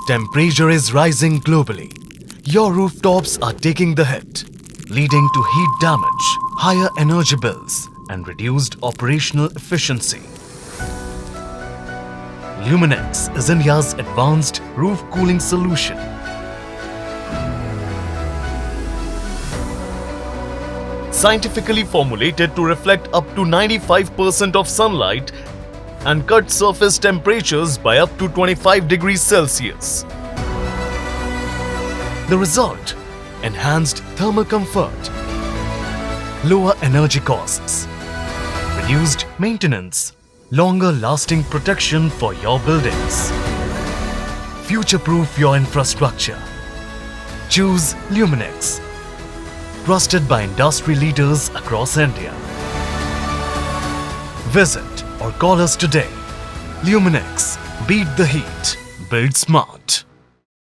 Temperature is rising globally. Your rooftops are taking the hit, leading to heat damage, higher energy bills, and reduced operational efficiency. LuminX is India's advanced roof cooling solution. Scientifically formulated to reflect up to 95% of sunlight and cut surface temperatures by up to 25 degrees Celsius. The result: enhanced thermal comfort, lower energy costs, reduced maintenance, longer lasting protection for your buildings. Future-proof your infrastructure. Choose LuminX, trusted by industry leaders across India. Visit or call us today. LuminX. Beat the heat. Build smart.